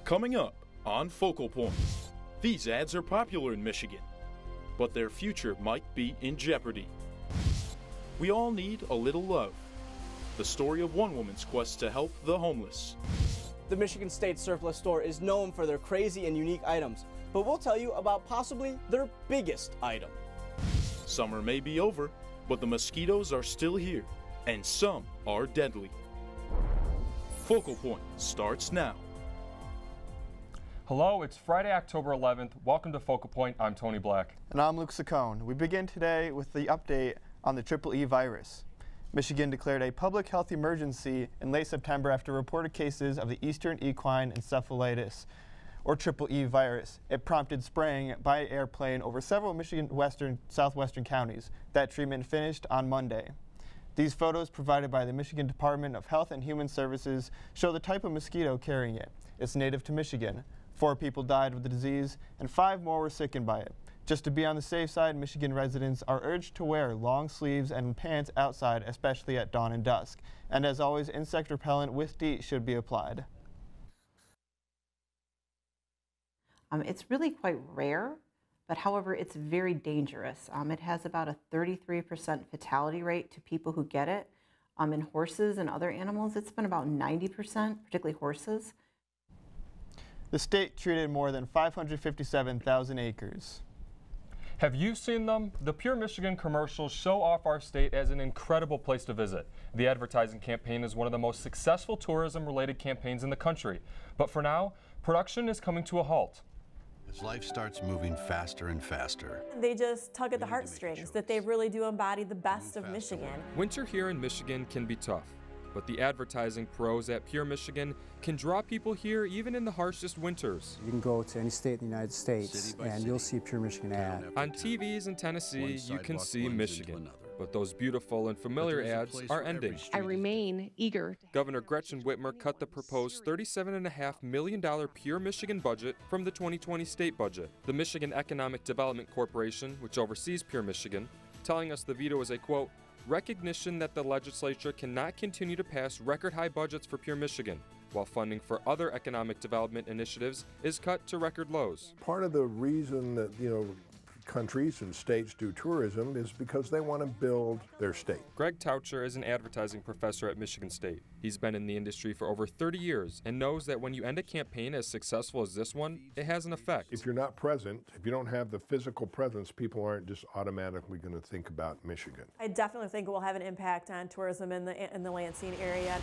Coming up on Focal Point, these ads are popular in Michigan, but their future might be in jeopardy. We all need a little love. The story of one woman's quest to help the homeless. The Michigan State Surplus Store is known for their crazy and unique items, but we'll tell you about possibly their biggest item. Summer may be over, but the mosquitoes are still here, and some are deadly. Focal Point starts now. Hello, it's Friday, October 11th. Welcome to Focal Point. I'm Tony Black. And I'm Luke Saccone. We begin today with the update on the EEE virus. Michigan declared a public health emergency in late September after reported cases of the Eastern Equine Encephalitis, or EEE virus. It prompted spraying by airplane over several Michigan southwestern counties. That treatment finished on Monday. These photos provided by the Michigan Department of Health and Human Services show the type of mosquito carrying it. It's native to Michigan. 4 people died of the disease, and 5 more were sickened by it. Just to be on the safe side, Michigan residents are urged to wear long sleeves and pants outside, especially at dawn and dusk. And as always, insect repellent with DEET should be applied. It's really quite rare, but however, it's very dangerous. It has about a 33% fatality rate to people who get it. In horses and other animals, it's been about 90%, particularly horses. The state treated more than 557,000 acres. Have you seen them? The Pure Michigan commercials show off our state as an incredible place to visit. The advertising campaign is one of the most successful tourism-related campaigns in the country. But for now, production is coming to a halt. As life starts moving faster and faster. They just tug at the heartstrings, that they really do embody the best of Michigan. Winter here in Michigan can be tough, but the advertising pros at Pure Michigan can draw people here even in the harshest winters. You can go to any state in the United States and you'll see a Pure Michigan ad. On TVs in Tennessee, you can see Michigan, but those beautiful and familiar ads are ending. I remain eager. Governor Gretchen Whitmer cut the proposed $37.5 million Pure Michigan budget from the 2020 state budget. The Michigan Economic Development Corporation, which oversees Pure Michigan, telling us the veto is a, quote, recognition that the legislature cannot continue to pass record-high budgets for Pure Michigan, while funding for other economic development initiatives is cut to record lows. Part of the reason that, countries and states do tourism is because they want to build their state. Greg Taucher is an advertising professor at Michigan State. He's been in the industry for over 30 years and knows that when you end a campaign as successful as this one, it has an effect. If you're not present, if you don't have the physical presence, people aren't just automatically going to think about Michigan. I definitely think it will have an impact on tourism in the Lansing area.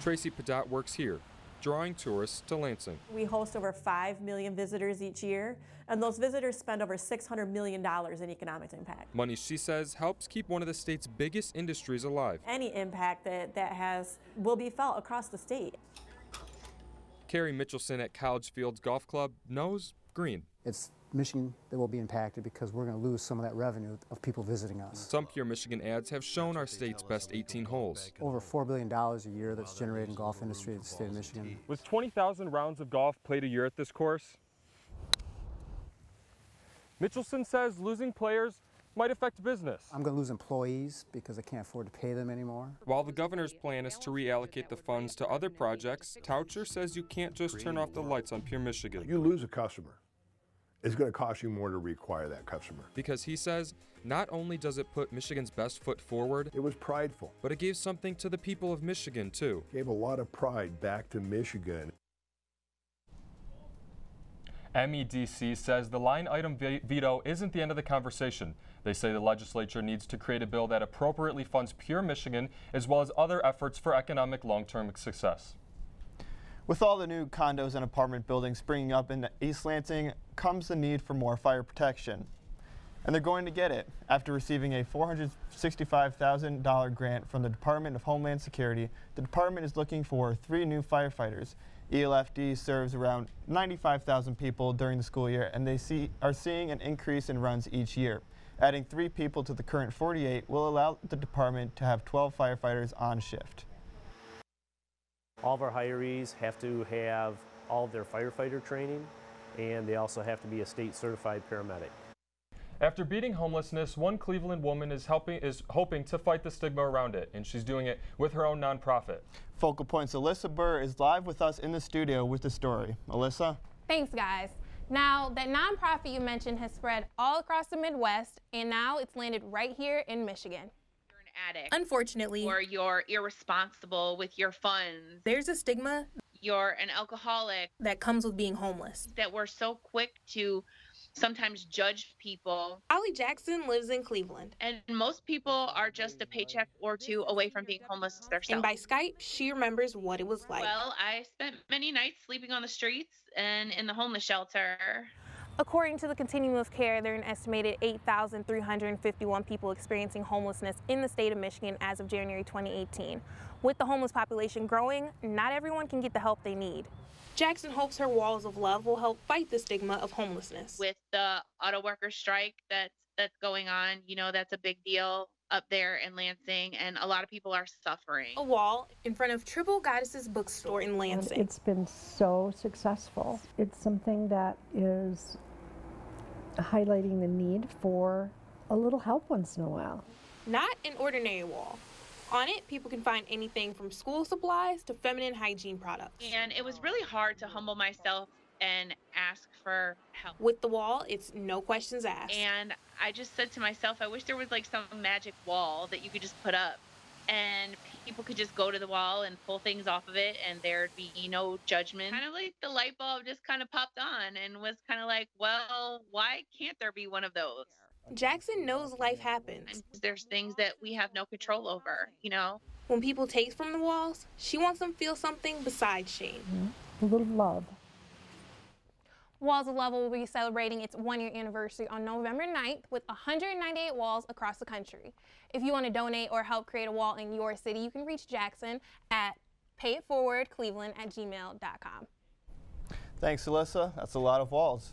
Tracy Padot works here, drawing tourists to Lansing. We host over 5 million visitors each year, and those visitors spend over $600 million in economic impact. Money, she says, helps keep one of the state's biggest industries alive. Any impact that has will be felt across the state. Carrie Mitchelson at College Fields Golf Club knows green. It's Michigan that will be impacted because we're going to lose some of that revenue of people visiting us. Some Pure Michigan ads have shown our state's best 18 holes. Over $4 billion a year that's generated in golf industry in the state of Michigan. With 20,000 rounds of golf played a year at this course, Mitchelson says losing players might affect business. I'm going to lose employees because I can't afford to pay them anymore. While the governor's plan is to reallocate the funds to other projects, Taucher says you can't just turn off the lights on Pure Michigan. You lose a customer. It's going to cost you more to reacquire that customer. Because he says, not only does it put Michigan's best foot forward, it was prideful, but it gave something to the people of Michigan, too. Gave a lot of pride back to Michigan. MEDC says the line item veto isn't the end of the conversation. They say the legislature needs to create a bill that appropriately funds Pure Michigan as well as other efforts for economic long-term success. With all the new condos and apartment buildings springing up in East Lansing comes the need for more fire protection. And they're going to get it. After receiving a $465,000 grant from the Department of Homeland Security, the department is looking for 3 new firefighters. ELFD serves around 95,000 people during the school year, and they are seeing an increase in runs each year. Adding 3 people to the current 48 will allow the department to have 12 firefighters on shift. All of our hirees have to have all of their firefighter training, and they also have to be a state certified paramedic. After beating homelessness, one Cleveland woman is hoping to fight the stigma around it, and she's doing it with her own nonprofit. Focal Point's Alyssa Burr is live with us in the studio with the story. Alyssa? Thanks, guys. Now, that nonprofit you mentioned has spread all across the Midwest, and now it's landed right here in Michigan. You're an addict. Unfortunately, or you're irresponsible with your funds. There's a stigma. You're an alcoholic. That comes with being homeless. That we're so quick to sometimes judge people. Ollie Jackson lives in Cleveland. And most people are just a paycheck or two away from being homeless themselves. And by Skype, she remembers what it was like. Well, I spent many nights sleeping on the streets and in the homeless shelter. According to the Continuum of Care, there are an estimated 8,351 people experiencing homelessness in the state of Michigan as of January 2018. With the homeless population growing, not everyone can get the help they need. Jackson hopes her walls of love will help fight the stigma of homelessness. With the auto worker strike that's going on, you know, that's a big deal up there in Lansing, and a lot of people are suffering. A wall in front of Triple Goddess's bookstore in Lansing. And it's been so successful. It's something that is highlighting the need for a little help once in a while. Not an ordinary wall. On it, people can find anything from school supplies to feminine hygiene products. And it was really hard to humble myself and ask for help. With the wall, it's no questions asked. And I just said to myself, I wish there was like some magic wall that you could just put up and people could just go to the wall and pull things off of it and there'd be no judgment. Kind of like the light bulb just kind of popped on and was kind of like, well, why can't there be one of those? Jackson knows life happens. And there's things that we have no control over, you know? When people take from the walls, she wants them to feel something besides shame. A little love. Walls of Love will be celebrating its one-year anniversary on November 9th with 198 walls across the country. If you want to donate or help create a wall in your city, you can reach Jackson at payitforwardcleveland@gmail.com. Thanks, Alyssa. That's a lot of walls.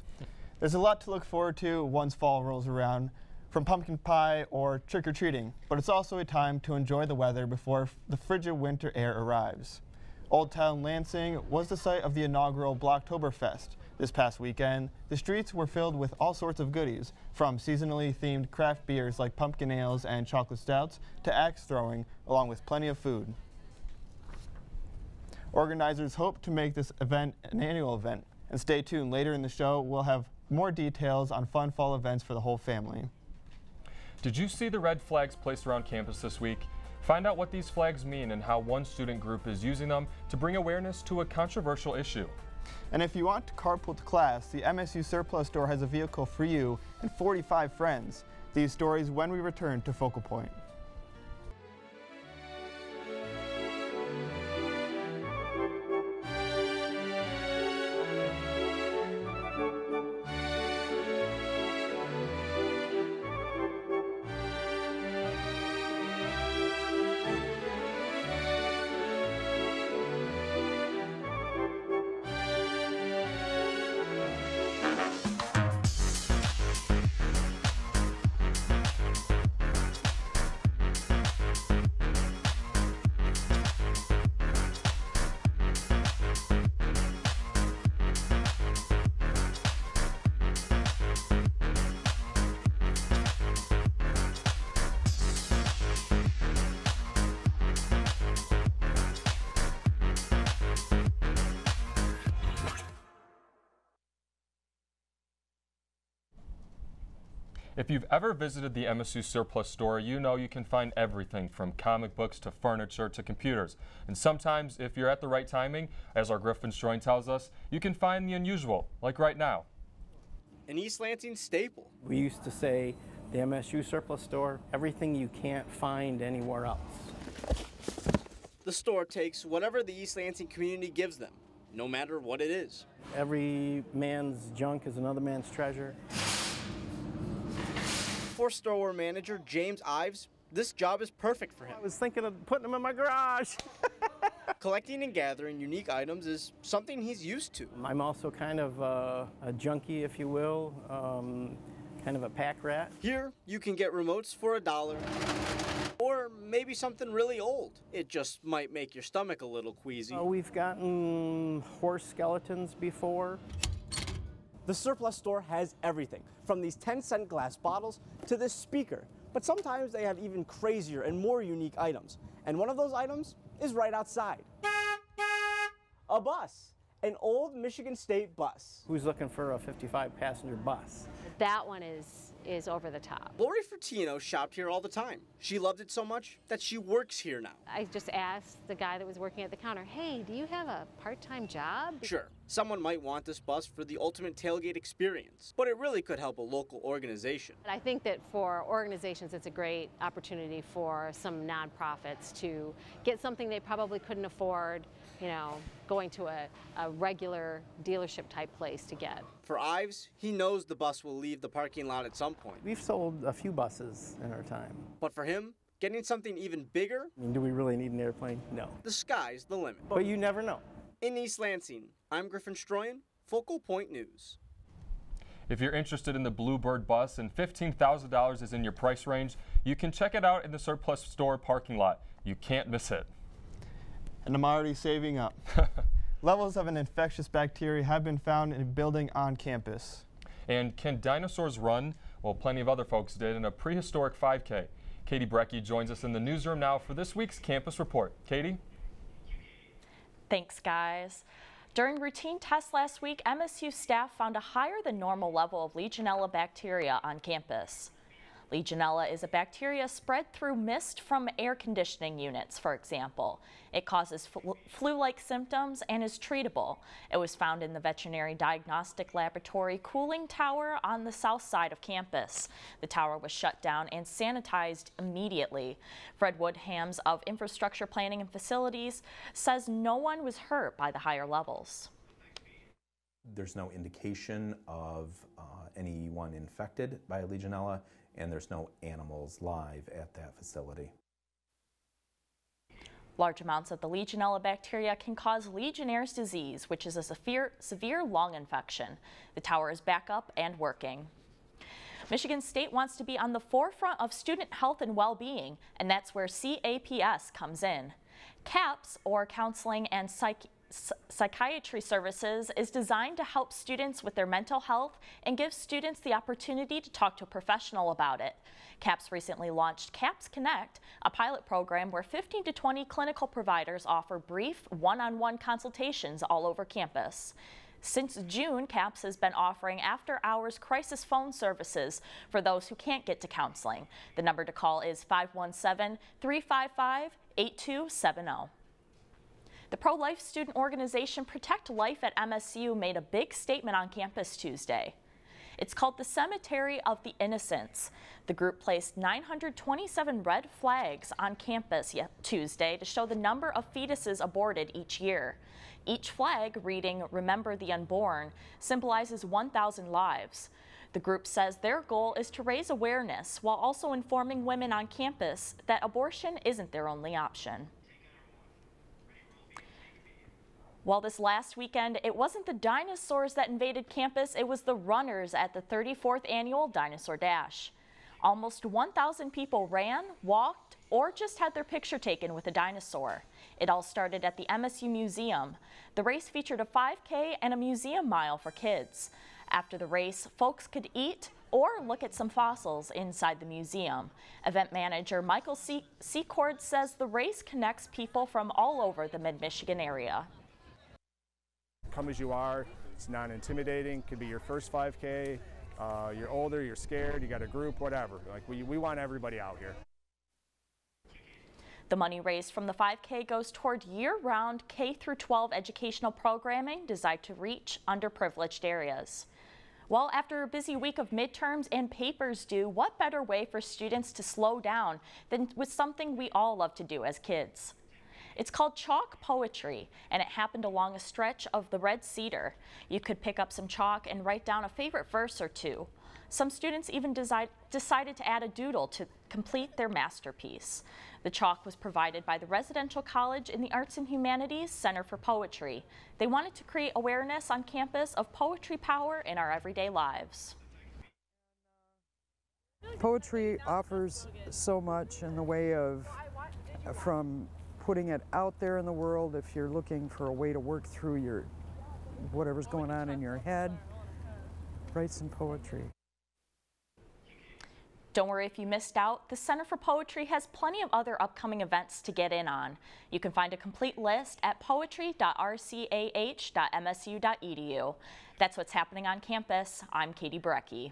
There's a lot to look forward to once fall rolls around, from pumpkin pie or trick-or-treating, but it's also a time to enjoy the weather before the frigid winter air arrives. Old Town Lansing was the site of the inaugural Oktoberfest. This past weekend, the streets were filled with all sorts of goodies, from seasonally themed craft beers like pumpkin ales and chocolate stouts to axe throwing, along with plenty of food. Organizers hope to make this event an annual event, and stay tuned. Later in the show, we'll have more details on fun fall events for the whole family. Did you see the red flags placed around campus this week? Find out what these flags mean and how one student group is using them to bring awareness to a controversial issue. And if you want to carpool to class, the MSU Surplus Store has a vehicle for you and 45 friends. These stories when we return to Focal Point. If you've ever visited the MSU Surplus Store, you know you can find everything from comic books to furniture to computers. And sometimes, if you're at the right timing, as our Griffin's drawing tells us, you can find the unusual, like right now. An East Lansing staple. We used to say the MSU Surplus Store, everything you can't find anywhere else. The store takes whatever the East Lansing community gives them, no matter what it is. Every man's junk is another man's treasure. For store manager James Ives, this job is perfect for him. I was thinking of putting them in my garage. Collecting and gathering unique items is something he's used to. I'm also kind of a junkie, if you will, kind of a pack rat. Here, you can get remotes for $1, or maybe something really old. It just might make your stomach a little queasy. We've gotten horse skeletons before. The Surplus Store has everything, from these 10-cent glass bottles to this speaker. But sometimes they have even crazier and more unique items. And one of those items is right outside. A bus, an old Michigan State bus. Who's looking for a 55-passenger bus? That one is over the top. Lori Fertino shopped here all the time. She loved it so much that she works here now. I just asked the guy that was working at the counter, hey, do you have a part-time job? Sure, someone might want this bus for the ultimate tailgate experience, but it really could help a local organization. I think that for organizations, it's a great opportunity for some nonprofits to get something they probably couldn't afford, you know, going to a regular dealership type place to get. For Ives, he knows the bus will leave the parking lot at some point. We've sold a few buses in our time. But for him, getting something even bigger? I mean, do we really need an airplane? No. The sky's the limit. But you never know. In East Lansing, I'm Griffin Stroyan, Focal Point News. If you're interested in the Bluebird bus and $15,000 is in your price range, you can check it out in the Surplus Store parking lot. You can't miss it. And I'm already saving up. Levels of an infectious bacteria have been found in a building on campus. And can dinosaurs run? Well, plenty of other folks did in a prehistoric 5K. Katie Brecky joins us in the newsroom now for this week's campus report. Katie? Thanks, guys. During routine tests last week, MSU staff found a higher than normal level of Legionella bacteria on campus. Legionella is a bacteria spread through mist from air conditioning units, for example. It causes flu-like symptoms and is treatable. It was found in the Veterinary Diagnostic Laboratory cooling tower on the south side of campus. The tower was shut down and sanitized immediately. Fred Woodhams of Infrastructure Planning and Facilities says no one was hurt by the higher levels. There's no indication of anyone infected by Legionella, and there's no animals live at that facility. Large amounts of the Legionella bacteria can cause Legionnaire's disease, which is a severe lung infection. The tower is back up and working. Michigan State wants to be on the forefront of student health and well-being, and that's where CAPS comes in. CAPS, or Counseling and Psychiatry Services, is designed to help students with their mental health and give students the opportunity to talk to a professional about it. CAPS recently launched CAPS Connect, a pilot program where 15 to 20 clinical providers offer brief one-on-one consultations all over campus. Since June, CAPS has been offering after-hours crisis phone services for those who can't get to counseling. The number to call is 517-355-8270. The pro-life student organization Protect Life at MSU made a big statement on campus Tuesday. It's called the Cemetery of the Innocents. The group placed 927 red flags on campus Tuesday to show the number of fetuses aborted each year. Each flag, reading "Remember the Unborn," symbolizes 1,000 lives. The group says their goal is to raise awareness while also informing women on campus that abortion isn't their only option. Well, this last weekend, it wasn't the dinosaurs that invaded campus, it was the runners at the 34th annual Dinosaur Dash. Almost 1,000 people ran, walked, or just had their picture taken with a dinosaur. It all started at the MSU Museum. The race featured a 5K and a museum mile for kids. After the race, folks could eat or look at some fossils inside the museum. Event manager Michael Secord says the race connects people from all over the mid-Michigan area. Come as you are, it's non-intimidating, could be your first 5K, you're older, you're scared, you got a group, whatever. Like we want everybody out here. The money raised from the 5K goes toward year-round K-12 educational programming designed to reach underprivileged areas. Well, after a busy week of midterms and papers due, what better way for students to slow down than with something we all love to do as kids? It's called chalk poetry, and it happened along a stretch of the Red Cedar. You could pick up some chalk and write down a favorite verse or two. Some students even decided to add a doodle to complete their masterpiece. The chalk was provided by the Residential College in the Arts and Humanities Center for Poetry. They wanted to create awareness on campus of poetry power in our everyday lives. Poetry offers so much in the way of from putting it out there in the world, if you're looking for a way to work through whatever's going on in your head, write some poetry. Don't worry if you missed out. The Center for Poetry has plenty of other upcoming events to get in on. You can find a complete list at poetry.rcah.msu.edu. That's what's happening on campus. I'm Katie Brecki.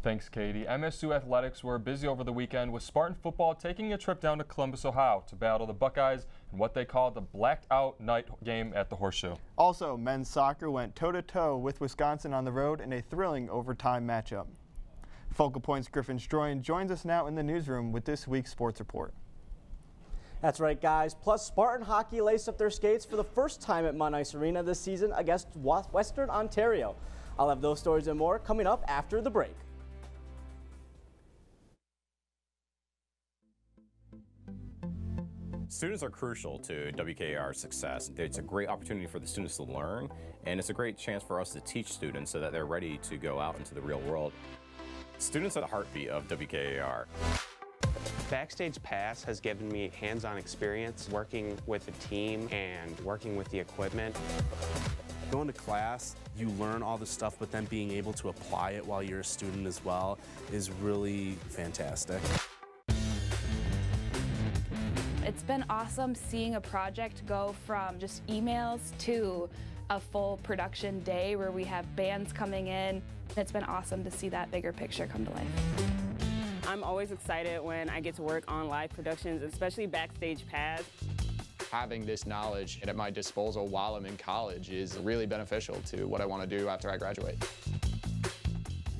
Thanks, Katie. MSU athletics were busy over the weekend with Spartan football taking a trip down to Columbus, Ohio to battle the Buckeyes in what they call the blacked out night game at the Horseshoe. Also, men's soccer went toe-to-toe with Wisconsin on the road in a thrilling overtime matchup. Focal Point's Griffin Stroyan joins us now in the newsroom with this week's sports report. That's right, guys. Plus, Spartan hockey laced up their skates for the first time at Munn Ice Arena this season against Western Ontario. I'll have those stories and more coming up after the break. Students are crucial to WKAR's success. It's a great opportunity for the students to learn, and it's a great chance for us to teach students so that they're ready to go out into the real world. Students are the heartbeat of WKAR. Backstage Pass has given me hands-on experience working with a team and working with the equipment. Going to class, you learn all the stuff, but then being able to apply it while you're a student as well is really fantastic. It's been awesome seeing a project go from just emails to a full production day where we have bands coming in. It's been awesome to see that bigger picture come to life. I'm always excited when I get to work on live productions, especially Backstage Pass. Having this knowledge at my disposal while I'm in college is really beneficial to what I want to do after I graduate.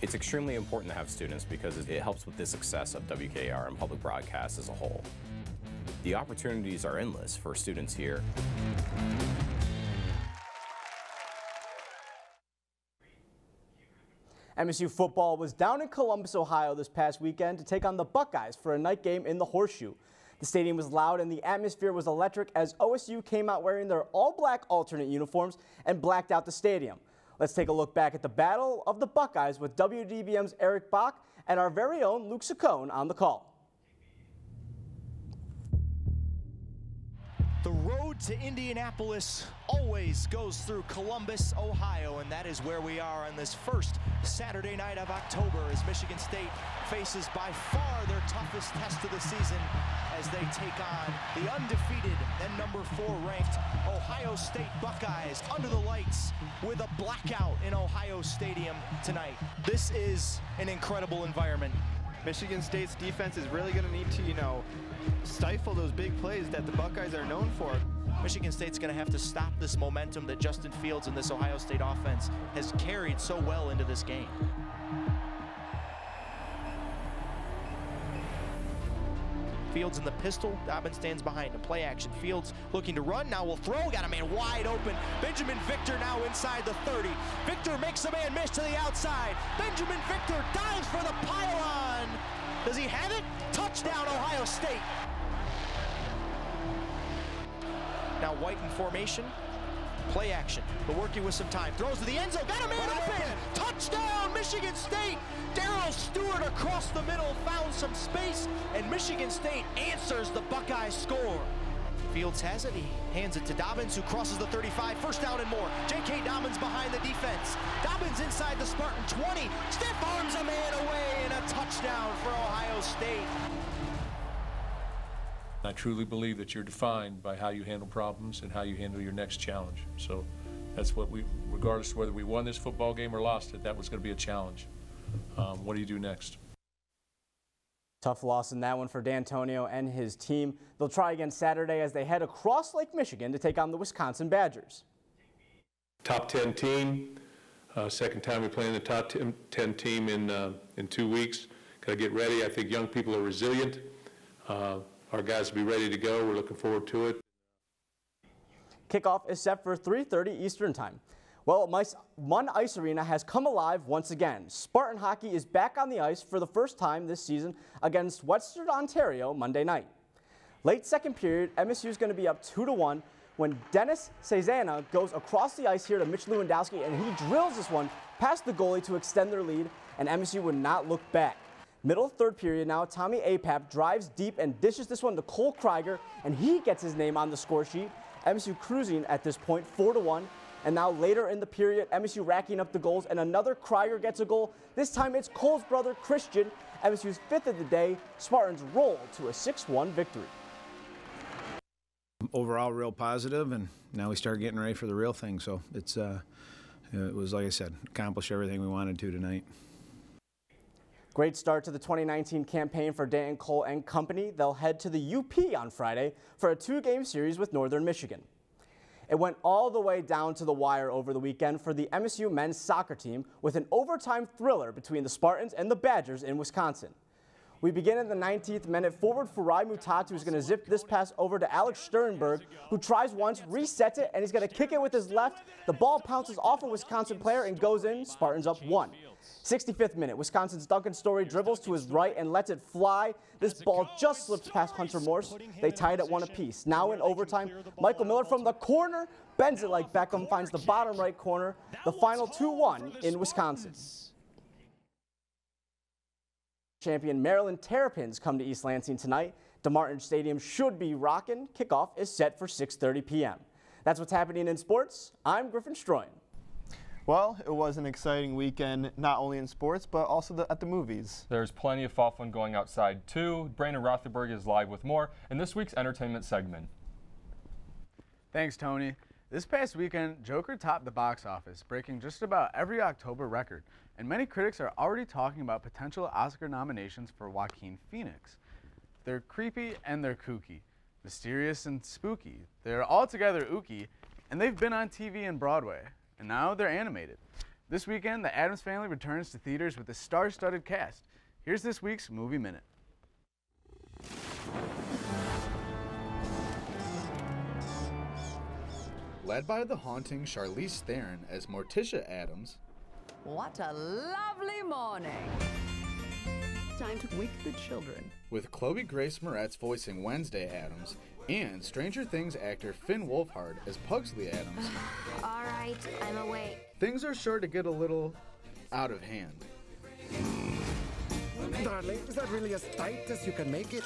It's extremely important to have students because it helps with the success of WKAR and public broadcast as a whole. The opportunities are endless for students here. MSU football was down in Columbus, Ohio this past weekend to take on the Buckeyes for a night game in the Horseshoe. The stadium was loud and the atmosphere was electric as OSU came out wearing their all-black alternate uniforms and blacked out the stadium. Let's take a look back at the Battle of the Buckeyes with WDBM's Eric Bach and our very own Luke Saccone on the call. The road to Indianapolis always goes through Columbus, Ohio, and that is where we are on this first Saturday night of October as Michigan State faces by far their toughest test of the season as they take on the undefeated and #4 ranked Ohio State Buckeyes under the lights with a blackout in Ohio Stadium tonight. This is an incredible environment. Michigan State's defense is really going to need to, stifle those big plays that the Buckeyes are known for. Michigan State's going to have to stop this momentum that Justin Fields and this Ohio State offense has carried so well into this game. Fields in the pistol, Dobbins stands behind him. Play action, Fields looking to run, now will throw, got a man wide open. Benjamin Victor now inside the 30. Victor makes a man miss to the outside. Benjamin Victor dives for the pylon. Does he have it? Touchdown, Ohio State. Now White in formation. Play action, but working with some time. Throws to the end zone, got a man open! Touchdown, Michigan State! Darryl Stewart across the middle found some space, and Michigan State answers the Buckeyes score. Fields has it, he hands it to Dobbins, who crosses the 35, first down and more. J.K. Dobbins behind the defense. Dobbins inside the Spartan 20, stiff arms a man away, and a touchdown for Ohio State. I truly believe that you're defined by how you handle problems and how you handle your next challenge. So that's what regardless of whether we won this football game or lost it, that was going to be a challenge. What do you do next? Tough loss in that one for D'Antonio and his team. They'll try again Saturday as they head across Lake Michigan to take on the Wisconsin Badgers. Top 10 team. Second time we play in the top 10 team in 2 weeks. Got to get ready. I think young people are resilient. Our guys will be ready to go. We're looking forward to it. Kickoff is set for 3:30 Eastern Time. Well, Munn Ice Arena has come alive once again. Spartan hockey is back on the ice for the first time this season against Western Ontario Monday night. Late second period, MSU is going to be up 2-1 when Dennis Cezanna goes across the ice here to Mitch Lewandowski, and he drills this one past the goalie to extend their lead, and MSU would not look back. Middle third period now, Tommy Apap drives deep and dishes this one to Cole Krieger, and he gets his name on the score sheet. MSU cruising at this point 4-1. And now later in the period, MSU racking up the goals, and another Crier gets a goal. This time it's Cole's brother, Christian. MSU's 5th of the day. Spartans roll to a 6-1 victory. Overall, real positive, and now we start getting ready for the real thing. So it was, like I said, accomplish everything we wanted to tonight. Great start to the 2019 campaign for Dan Cole and company. They'll head to the UP on Friday for a 2-game series with Northern Michigan. It went all the way down to the wire over the weekend for the MSU men's soccer team with an overtime thriller between the Spartans and the Badgers in Wisconsin. We begin in the 19th minute. Forward Farai Mutatu is going to zip this pass over to Alex Sternberg, who tries once, resets it, and he's going to kick it with his left. The ball pounces off a Wisconsin player and goes in. Spartans up 1. 65th minute, Wisconsin's Duncan Story dribbles to his right and lets it fly. This ball just slips past Hunter Morse. They tied at 1 apiece. Now in overtime, Michael Miller from the corner bends it like Beckham, finds the bottom right corner. The final 2-1 in Wisconsin. Champion Maryland Terrapins come to East Lansing tonight. DeMartin Stadium should be rocking. Kickoff is set for 6:30 p.m. That's what's happening in sports. I'm Griffin Stroyan. Well, it was an exciting weekend, not only in sports, but also at the movies. There's plenty of fall fun going outside, too. Brandon Rothenberg is live with more in this week's entertainment segment. Thanks, Tony. This past weekend, Joker topped the box office, breaking just about every October record, and many critics are already talking about potential Oscar nominations for Joaquin Phoenix. They're creepy and they're kooky, mysterious and spooky. They're altogether ooky, and they've been on TV and Broadway, and now they're animated. This weekend, the Addams Family returns to theaters with a star-studded cast. Here's this week's Movie Minute. Led by the haunting Charlize Theron as Morticia Addams. What a lovely morning. Time to wake the children. With Chloe Grace Moretz voicing Wednesday Addams, and Stranger Things actor Finn Wolfhard as Pugsley Addams. All right, I'm awake. Things are sure to get a little out of hand. Darling, is that really as tight as you can make it?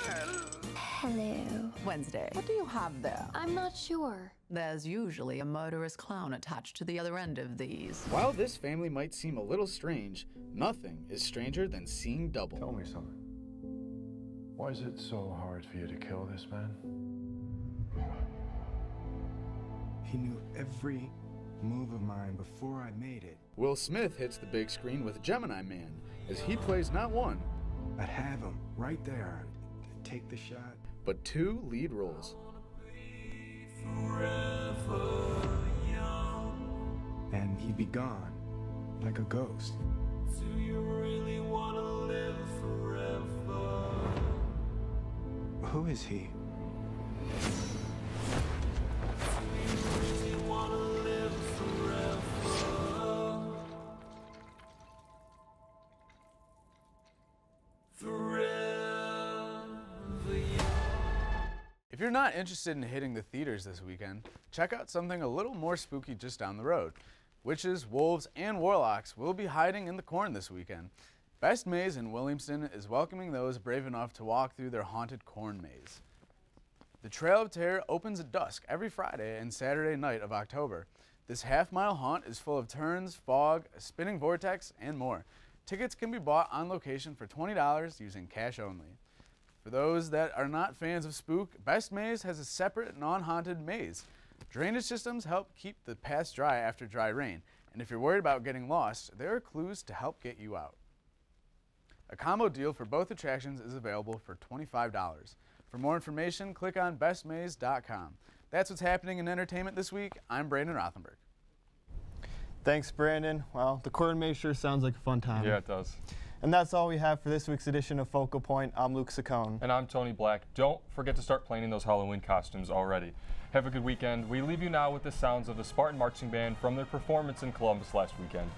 Hello. Wednesday, what do you have there? I'm not sure. There's usually a murderous clown attached to the other end of these. While this family might seem a little strange, nothing is stranger than seeing double. Tell me something. Why is it so hard for you to kill this man? He knew every move of mine before I made it. Will Smith hits the big screen with Gemini Man, as he plays not one, I'd have him right there to take the shot, but 2 lead roles. And he'd be gone, like a ghost. Do you really want to live forever? Who is he? If you're not interested in hitting the theaters this weekend, check out something a little more spooky just down the road. Witches, wolves, and warlocks will be hiding in the corn this weekend. Best Maze in Williamston is welcoming those brave enough to walk through their haunted corn maze. The Trail of Terror opens at dusk every Friday and Saturday night of October. This half-mile haunt is full of turns, fog, a spinning vortex, and more. Tickets can be bought on location for $20 using cash only. For those that are not fans of spook, Best Maze has a separate non-haunted maze. Drainage systems help keep the paths dry after dry rain, and if you're worried about getting lost, there are clues to help get you out. A combo deal for both attractions is available for $25. For more information, click on bestmaze.com. That's what's happening in entertainment this week. I'm Brandon Rothenberg. Thanks, Brandon. Well, the corn maze sure sounds like a fun time. Yeah, it does. And that's all we have for this week's edition of Focal Point. I'm Luke Saccone. And I'm Tony Black. Don't forget to start planning those Halloween costumes already. Have a good weekend. We leave you now with the sounds of the Spartan Marching Band from their performance in Columbus last weekend.